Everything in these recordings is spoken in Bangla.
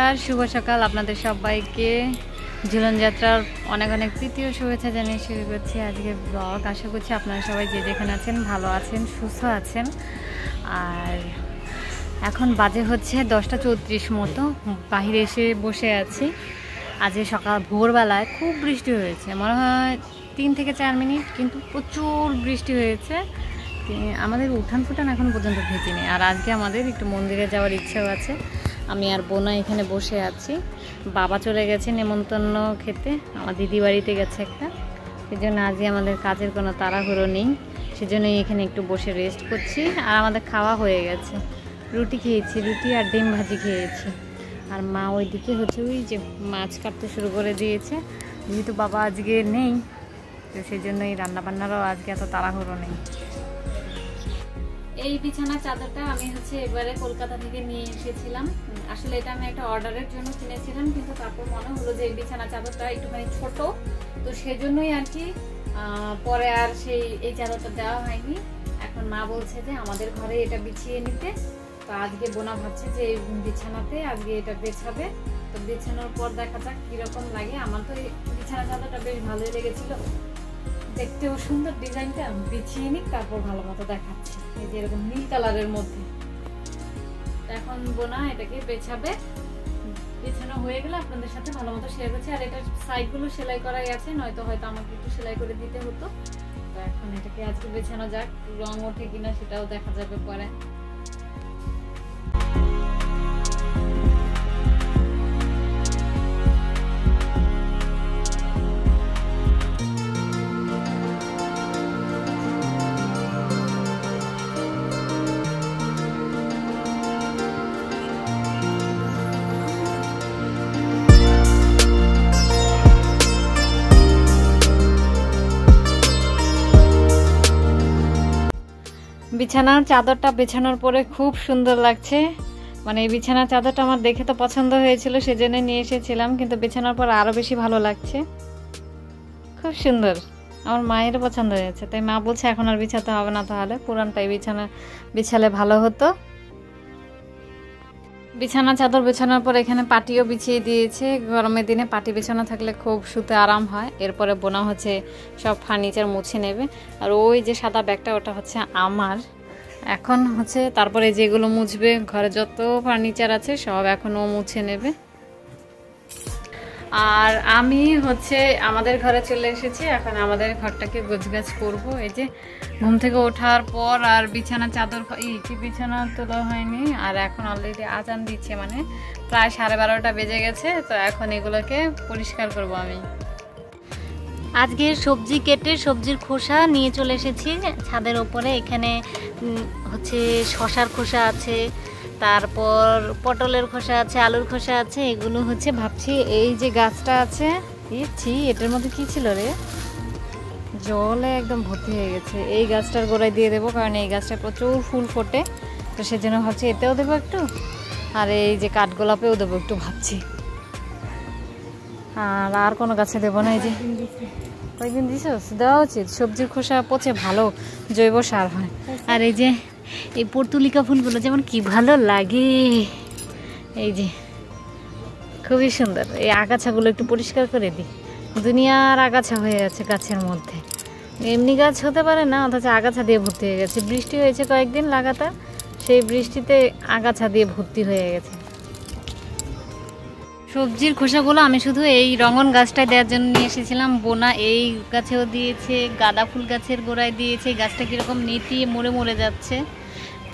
নমস্কার, শুভ সকাল আপনাদের সবাইকে। ঝুলন যাত্রার অনেক অনেক তৃতীয় শুভেচ্ছা জানিয়ে শুরু করছি আজকে ব্লগ। আশা করছি আপনারা সবাই যে যেখানে আছেন ভালো আছেন, সুস্থ আছেন। আর এখন বাজে হচ্ছে 10টা 34 মতো, বাহিরে এসে বসে আছি। আজকে সকাল ভোরবেলায় খুব বৃষ্টি হয়েছে, মনে হয় 3 থেকে 4 মিনিট, কিন্তু প্রচুর বৃষ্টি হয়েছে। আমাদের উঠান ফুটান এখন পর্যন্ত ভেজেনি। আর আজকে আমাদের একটু মন্দিরে যাওয়ার ইচ্ছেও আছে। আমি আর বোনা এখানে বসে আছি। বাবা চলে গেছে নেমন্তন্ন খেতে, আমার দিদি বাড়িতে গেছে একটা। সেই জন্য আজকে আমাদের কাজের কোনো তাড়াহুড়ো নেই, সেজন্যই এখানে একটু বসে রেস্ট করছি। আর আমাদের খাওয়া হয়ে গেছে, রুটি খেয়েছি, রুটি আর ডিম ভাজি খেয়েছি। আর মা ওইদিকে হচ্ছে ওই যে মাছ কাটতে শুরু করে দিয়েছে। যেহেতু বাবা আজকে নেই, তো সেই জন্য এই রান্নাবান্নারও আজকে এত তাড়াহুড়ো নেই। এই বিছানার চাদরটা আমি হচ্ছে এবারে কলকাতা থেকে নিয়ে এসেছিলাম। আসলে এটা আমি একটা অর্ডারের জন্য কিনেছিলাম, কিন্তু তারপর মনে হলো যে এই বিছানার চাদরটা একটুখানি ছোট, তো সেজন্যই আর কি পরে আর এই চাদরটা দেওয়া হয়নি। এখন মা বলছে যে আমাদের ঘরে এটা বিছিয়ে নিতে। তো আজকে বোনা ভাবছে যে এই বিছানাতে আজকে এটা বেছাবে। তো বিছানোর পর দেখা যাক কিরকম লাগে। আমার তো এই বিছানার চাদরটা বেশ ভালোই লেগেছিল, দেখতেও সুন্দর ডিজাইনটা। বিছিয়ে নিক, তারপর ভালো মতো দেখাচ্ছি। এই যে এরকম নীল কালারের মধ্যে। এখন বোনা এটাকে বেছাবে, বিছানো হয়ে গেলে আপনাদের সাথে ভালো মতো শেয়ার করছি। আর এটার সাইডগুলো সেলাই করাই আছে, নয়তো হয়তো আমাকে একটু সেলাই করে দিতে হতো। তো এখন এটাকে আজকে বেছানো যাক, রং ওঠে কিনা সেটাও দেখা যাবে পরে। বিছানার চাদরটা বেছানোর পরে খুব সুন্দর লাগছে। মানে এই বিছানার চাদরটা আমার দেখে তো পছন্দ হয়েছিল, সেজন্য নিয়ে এসেছিলাম, কিন্তু বেছানোর পর আরো বেশি ভালো লাগছে। খুব সুন্দর, আমার মায়েরও পছন্দ হয়েছে। তাই মা বলছে এখন আর বিছাতে হবে না, তাহলে পুরানটাই বিছালে ভালো হতো। বিছানা চাদর বিছানোর পর এখানে পাটিও বিছিয়ে দিয়েছে। গরমের দিনে পাটি বিছানো থাকলে খুব শুতে আরাম হয়। এরপরে বোনা হচ্ছে সব ফার্নিচার মুছে নেবে। আর ওই যে সাদা ব্যাগটা, ওটা হচ্ছে আমার। এখন হচ্ছে তারপরে যেগুলো মুছবে, ঘরে যত ফার্নিচার আছে সব এখন ও মুছে নেবে। আর আমি হচ্ছে আমাদের ঘরে চলে এসেছি। এখন আমাদের ঘরটাকে গোছগাছ করব। এই যে ঘুম থেকে ওঠার পর আর বিছানা চাদর বিছানা তোলা হয়নি। আর এখন অলরেডি আজান দিচ্ছে, মানে প্রায় 12:30 বেজে গেছে। তো এখন এগুলোকে পরিষ্কার করব আমি। আজকে সবজি কেটে সবজির খোসা নিয়ে চলে এসেছি ছাদের ওপরে। এখানে হচ্ছে শশার খোসা আছে, তারপর পটলের খোসা আছে, আলুর খোসা আছে। এগুলো হচ্ছে ভাবছি এই যে গাছটা আছে, এটার মধ্যে কি ছিল রে, জলে একদম ভর্তি হয়ে গেছে। এই গাছটার গোড়ায় দিয়ে দেবো, কারণ এই গাছটা প্রচুর ফুল ফোটে। তো সেজন্য ভাবছি এতেও দেবো একটু, আর এই যে কাঠগোলাপেও দেবো একটু ভাবছি। আর কোনো গাছে দেবো না। এই যে কয়েকদিন দিছিস, দেওয়া উচিত। সবজির খোসা পচে ভালো জৈব সার হয়। আর এই যে এই পর্তুলিকা ফুলগুলো যেমন কি ভালো লাগে, এই যে খুবই সুন্দর। এই আগাছাগুলো একটু পরিষ্কার করে দিই। দুনিয়ার আগাছা হয়ে আছে গাছের মধ্যে, এমনি গাছ হতে পারে না, অথচ আগাছা দিয়ে ভর্তি হয়ে গেছে। বৃষ্টি হয়েছে কয়েকদিন লাগাতার, সেই বৃষ্টিতে আগাছা দিয়ে ভর্তি হয়ে গেছে। সবজির খোসাগুলো আমি শুধু এই রঙন গাছটায় দেওয়ার জন্য নিয়ে এসেছিলাম। বোনা এই গাছেও দিয়েছে, গাঁদা ফুল গাছের গোড়ায় দিয়েছে। গাছটা কীরকম নেতিয়ে মরে মরে যাচ্ছে।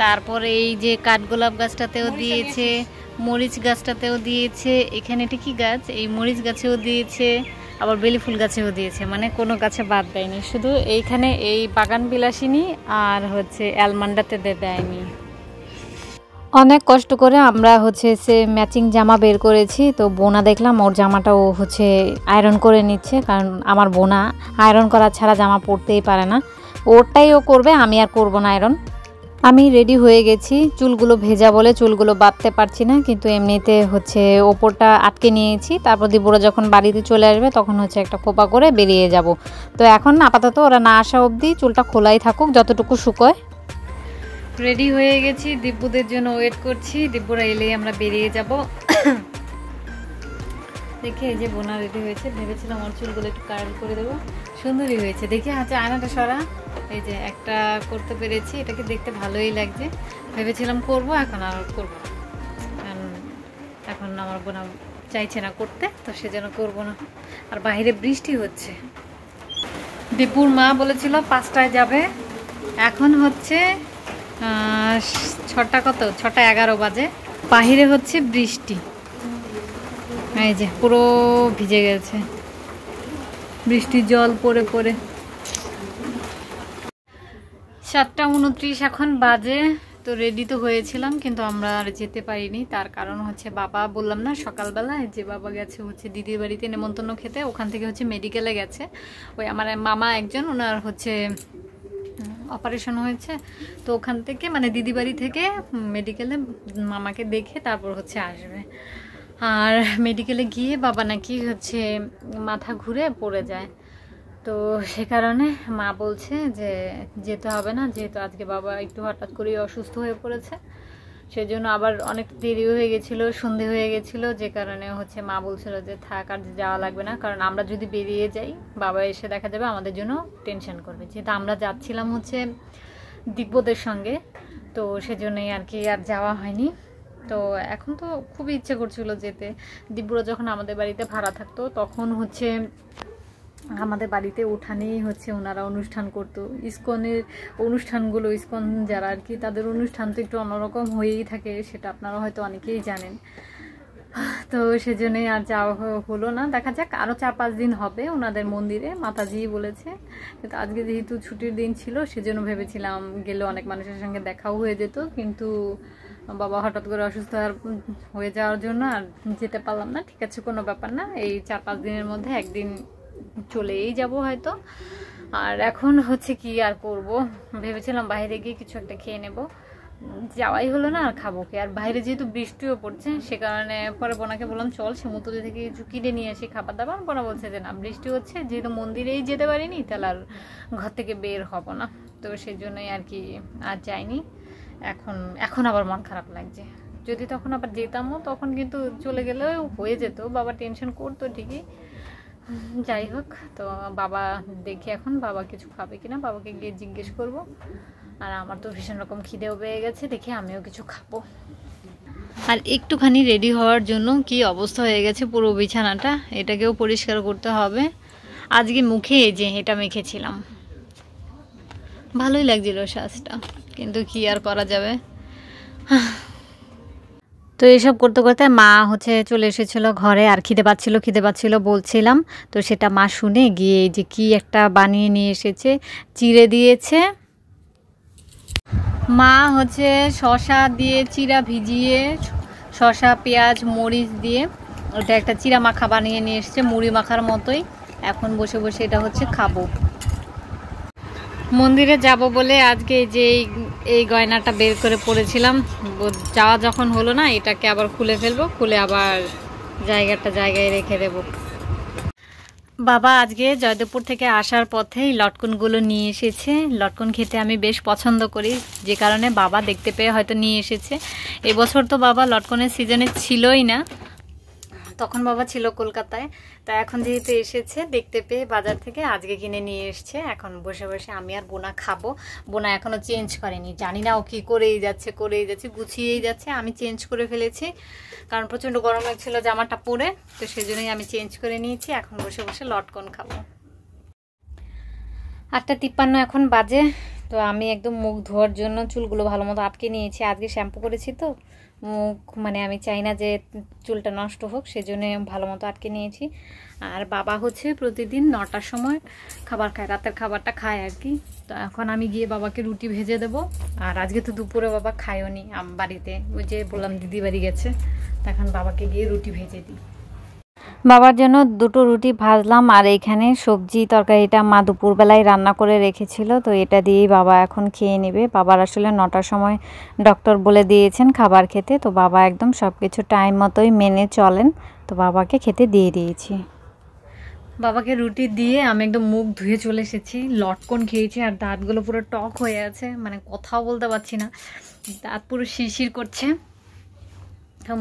তারপরে এই যে কাঠগোলাপ গাছটাতেও দিয়েছে, মরিচ গাছটাতেও দিয়েছে। এখানে এটা কি গাছ, এই মরিচ গাছেও দিয়েছে, আবার বেলি ফুল গাছেও দিয়েছে। মানে কোনো গাছে বাদ দেয়নি, শুধু এইখানে এই বাগান বিলাসিনী আর হচ্ছে অ্যালমান্ডাতে দেয়নি। অনেক কষ্ট করে আমরা হচ্ছে সে ম্যাচিং জামা বের করেছি। তো বোনা দেখলাম ওর জামাটা ও হচ্ছে আয়রন করে নিচ্ছে, কারণ আমার বোনা আয়রন করা ছাড়া জামা পরতেই পারে না। ওরটাই ও করবে, আমি আর করবো না আয়রন। আমি রেডি হয়ে গেছি, চুলগুলো ভেজা বলে চুলগুলো বাঁধতে পারছি না, কিন্তু এমনিতে হচ্ছে ওপরটা আটকে নিয়েছি। তারপর দিবুরা যখন বাড়িতে চলে আসবে তখন হচ্ছে একটা খোপা করে বেরিয়ে যাব। তো এখন আপাতত ওরা না আসা অবধি চুলটা খোলাই থাকুক, যতটুকু শুকোয়। রেডি হয়ে গেছি, দিব্যুদের জন্য ওয়েট করছি। দিব্যুরা এলেই আমরা বেরিয়ে যাব। দেখে এই যে বোনা রেডি হয়েছে, ভেবেছিলাম ওর চুলগুলো একটু কার্ল করে দেবো, সুন্দরই হয়েছে। দেখে আচ্ছা আয়নাটা সরা, এই যে একটা করতে পেরেছি, এটাকে দেখতে ভালোই লাগছে। ভেবেছিলাম করব, এখন আর করবো না, এখন আমার বোনা চাইছে না করতে, তো সেজন্য করবো না। আর বাইরে বৃষ্টি হচ্ছে। দীপুর মা বলেছিল 5টায় যাবে, এখন হচ্ছে 6টা কত 6টা 11 বাজে, বাহিরে হচ্ছে বৃষ্টি। এই যে পুরো ভিজে গেছে, বৃষ্টির জল পড়ে পড়ে। 7টা 29 এখন বাজে। তো রেডি তো হয়েছিলাম, কিন্তু আমরা আর যেতে পারিনি। তার কারণ হচ্ছে বাবা, বললাম না সকালবেলায় যে বাবা গেছে হচ্ছে দিদির বাড়িতে নেমন্তন্ন খেতে, ওখান থেকে হচ্ছে মেডিকেলে গেছে। ওই আমার মামা একজন, ওনার হচ্ছে অপারেশন হয়েছে, তো ওখান থেকে মানে দিদি বাড়ি থেকে মেডিকেলে মামাকে দেখে তারপর হচ্ছে আসবে। আর মেডিকেলে গিয়ে বাবা নাকি হচ্ছে মাথা ঘুরে পড়ে যায়, তো সে কারণে মা বলছে যে যেতে হবে না, যেহেতু আজকে বাবা একটু হঠাৎ করেই অসুস্থ হয়ে পড়েছে, সেজন্য আবার অনেক দেরি হয়ে গেছিলো, সন্ধে হয়ে গেছিলো, যে কারণে হচ্ছে মা বলছিল যে থাক আর যাওয়া লাগবে না, কারণ আমরা যদি বেরিয়ে যাই বাবা এসে দেখা যাবে আমাদের জন্য টেনশন করবে, যেহেতু আমরা যাচ্ছিলাম হচ্ছে দিব্যদের সঙ্গে, তো সেজন্যই আর কি আর যাওয়া হয়নি। তো এখন তো খুবই ইচ্ছে করছিল যেতে। দিব্যরা যখন আমাদের বাড়িতে ভাড়া থাকতো তখন হচ্ছে আমাদের বাড়িতে উঠানেই হচ্ছে ওনারা অনুষ্ঠান করতো, ইসকনের অনুষ্ঠানগুলো, ইসকন যারা আর কি তাদের অনুষ্ঠান তো একটু অন্যরকম হয়েই থাকে, সেটা আপনারা হয়তো অনেকেই জানেন। তো সেজন্যই আর যাওয়া হলো না, দেখা যাক আরও 4-5 দিন হবে ওনাদের মন্দিরে, মাতাজি বলেছে। কিন্তু আজকে যেহেতু ছুটির দিন ছিল সেজন্য ভেবেছিলাম গেলে অনেক মানুষের সঙ্গে দেখাও হয়ে যেত, কিন্তু বাবা হঠাৎ করে অসুস্থ হয়ে যাওয়ার জন্য আর যেতে পারলাম না। ঠিক আছে, কোনো ব্যাপার না, এই 4-5 দিনের মধ্যে একদিন চলেই যাব হয়তো। আর এখন হচ্ছে কি আর করব, ভেবেছিলাম বাইরে গিয়ে কিছু একটা খেয়ে নেব, যাওয়াই হলো না, আর খাবো কি। আর বাইরে যেহেতু বৃষ্টিও পড়ছে, সে কারণে পরে বোনাকে বললাম চল সমুদ্র থেকে কিছু কিনে নিয়ে আসি খাবার দাবার। বোনা বলছে যে না, বৃষ্টি হচ্ছে, যেহেতু মন্দিরেই যেতে পারিনি তাহলে আর ঘর থেকে বের হব না, তো সেই জন্যই আর কি আর যাইনি। এখন আবার মন খারাপ লাগছে, যদি তখন আবার যেতামও তখন কিন্তু চলে গেলেও হয়ে যেত, বাবা টেনশন করতো ঠিকই। যাই হোক, তো বাবা দেখি এখন বাবা কিছু খাবে কিনা, বাবাকে গিয়ে জিজ্ঞেস করব। আর আমার তো ভীষণ রকম খিদেও পেয়ে গেছে, দেখি আমিও কিছু খাবো। আর একটুখানি রেডি হওয়ার জন্য কি অবস্থা হয়ে গেছে পুরো বিছানাটা, এটাকেও পরিষ্কার করতে হবে। আজকে মুখে এই যে এটা মেখেছিলাম, ভালোই লাগছিল সাজটা, কিন্তু কি আর করা যাবে। তো এইসব করতে করতে মা হচ্ছে চলে এসেছিলো ঘরে, আর খিদে পাচ্ছিল বলছিলাম, তো সেটা মা শুনে গিয়ে এই যে কি একটা বানিয়ে নিয়ে এসেছে, চিড়ে দিয়েছে। মা হচ্ছে শসা দিয়ে চিড়া ভিজিয়ে, শসা পেঁয়াজ মরিচ দিয়ে ওটা একটা চিড়া মাখা বানিয়ে নিয়ে এসেছে, মুড়ি মাখার মতোই। এখন বসে বসে এটা হচ্ছে খাবো। মন্দিরে যাব বলে আজকে যে এই গয়নাটা বের করে পরেছিলাম, যাওয়া যখন হলো না, এটাকে আবার খুলে ফেলবো, খুলে আবার জায়গায় রেখে দেব। বাবা আজকে জয়দেবপুর থেকে আসার পথেই লটকনগুলো নিয়ে এসেছে। লটকন খেতে আমি বেশ পছন্দ করি, যে কারণে বাবা দেখতে পেয়ে হয়তো নিয়ে এসেছে। এবছর তো বাবা লটকনের সিজনে ছিলই না, তখন বাবা ছিল কলকাতায়, তা এখন যেহেতু এসেছে দেখতে পেয়ে বাজার থেকে আজকে কিনে নিয়ে এসছে। এখন বসে বসে আমি আর বোনা খাবো। বোনা এখনও চেঞ্জ করেনি, জানি না ও কি করেই যাচ্ছে গুছিয়েই যাচ্ছে। আমি চেঞ্জ করে ফেলেছি, কারণ প্রচণ্ড গরম লাগছিল জামাটা পরে, তো সেজন্যই আমি চেঞ্জ করে নিয়েছি। এখন বসে বসে লটকন খাবো। 8:53 এখন বাজে। তো আমি একদম মুখ ধোয়ার জন্য চুলগুলো ভালো মতো আটকে নিয়েছি। আজকে শ্যাম্পু করেছি তো মুখ, মানে আমি চাই না যে চুলটা নষ্ট হোক, সেজন্য ভালো মতো আটকে নিয়েছি। আর বাবা হচ্ছে প্রতিদিন 9টার সময় খাবার খায়, রাতের খাবারটা খায় আর কি। তো এখন আমি গিয়ে বাবাকে রুটি ভেজে দেবো। আর আজকে তো দুপুরে বাবা খায়ও নি বাড়িতে, ওই যে বললাম দিদি বাড়ি গেছে, তখন বাবাকে গিয়ে রুটি ভেজে দিই। বাবার জন্য 2টো রুটি ভাজলাম, আর এইখানে সবজি তরকারিটা মা দুপুরবেলায় রান্না করে রেখেছিল, তো এটা দিয়েই বাবা এখন খেয়ে নেবে। বাবার আসলে 9টার সময় ডক্টর বলে দিয়েছেন খাবার খেতে, তো বাবা একদম সব কিছু টাইম মতোই মেনে চলেন, তো বাবাকে খেতে দিয়ে দিয়েছি। বাবাকে রুটি দিয়ে আমি একদম মুখ ধুয়ে চলে এসেছি, লটকন খেয়েছি, আর দাঁতগুলো পুরো টক হয়ে আছে, মানে কথাও বলতে পারছি না, দাঁত পুরো শিরশির করছে।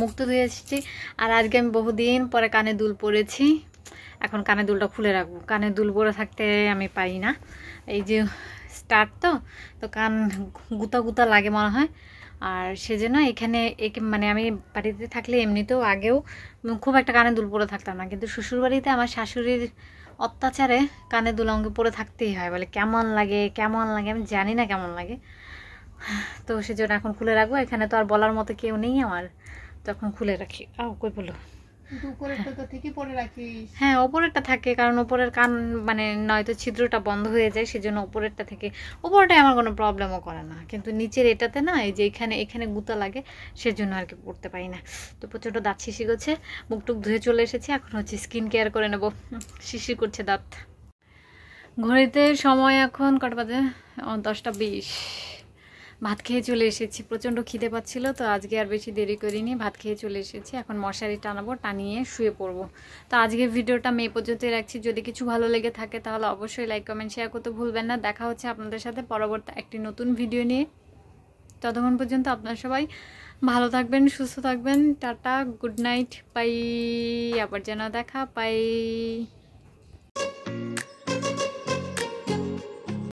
মুখ তো ধুয়ে এসেছি। আর আজকে আমি বহুদিন পরে কানে দুল পরেছি। এখন কানে দুলটা খুলে রাখবো, কানে দুল পরে থাকতে আমি পারি না। এই যে স্টার্ট তো কান গুতা গুতা লাগে মনে হয়। আর সেজন্য এখানে মানে আমি বাড়িতে থাকলে এমনিতেও আগেও খুব একটা কানে দুল পরে থাকতাম না, কিন্তু শ্বশুরবাড়িতে আমার শাশুড়ির অত্যাচারে কানে দুল আমাকে পরে থাকতেই হয়। বলে কেমন লাগে কেমন লাগে, আমি জানি না কেমন লাগে। তো সেজন্য এখন খুলে রাখবো। এখানে তো আর বলার মতো কেউ নেই আমার, তখন খুলে রাখি। কই বলো, হ্যাঁ ওপরেরটা থাকে, কারণ ওপরের কান মানে নয়তো ছিদ্রটা বন্ধ হয়ে যায়, সেজন্য ওপরেরটা থেকে। ওপরটাই আমার কোনো প্রবলেমও করে না, কিন্তু নিচের এটাতে না, এই যে এখানে গুঁতা লাগে, সেজন্য আর কি পড়তে পারি না। তো প্রচণ্ড দাঁত শিশি করছে, মুখ টুক ধুয়ে চলে এসেছি, এখন হচ্ছে স্কিন কেয়ার করে নেবো। শিশি করছে দাঁত। ঘড়িতে সময় এখন কটা বাজে, 10টা 20। ভাত খেয়ে চলে এসেছি, প্রচণ্ড খিদে পাচ্ছিল, তো আজকে আর বেশি দেরি করিনি, ভাত খেয়ে চলে এসেছি। এখন মশারি টানাবো, টানিয়ে শুয়ে পড়বো। তো আজকে ভিডিওটা এই পর্যন্তই রাখছি। যদি কিছু ভালো লেগে থাকে তাহলে অবশ্যই লাইক কমেন্ট শেয়ার করতে ভুলবেন না। দেখা হচ্ছে আপনাদের সাথে পরবর্তী একটি নতুন ভিডিও নিয়ে। ততক্ষণ পর্যন্ত আপনারা সবাই ভালো থাকবেন, সুস্থ থাকবেন। Tata, good night, bye. আবার যেন দেখা পাই।